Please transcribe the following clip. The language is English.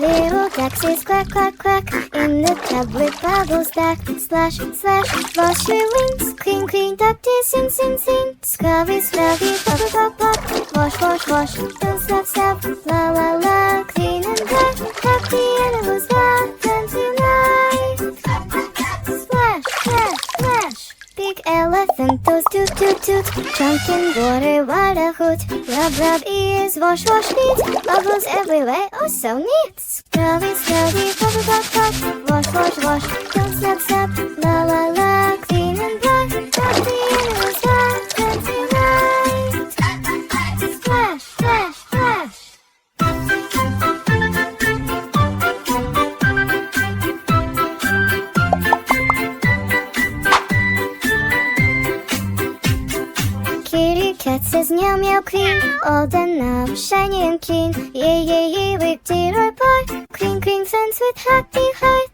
little duck says quack, quack, quack. In the tub with bubbles that splash, splash. Wash your wings, clean, clean. Duck dee, sing, sing, sing. Scrubby, scrubby, bubble, bubble, bubble. Wash, wash, wash. Don't stop, stop. La, la, la. Clean and black. Duck the animals back. Done tonight. Splash, splash, splash. Big elephant goes toot, toot, toot. Jump in water, what a hoot. Rub, rub ears, wash, wash feet. Bubbles everywhere, oh so neat. Scrubby, scrubby, bubble, bubble, bubble. Wash, wash, wash, don't stop, stop. La, la, la, clean and black. Rub the animals back, done tonight. Splash, splash, splash. Kitty cat says meow meow clean, all done now, shiny and clean. Yay yay yay, we did our part. Clean clean fence with happy heart.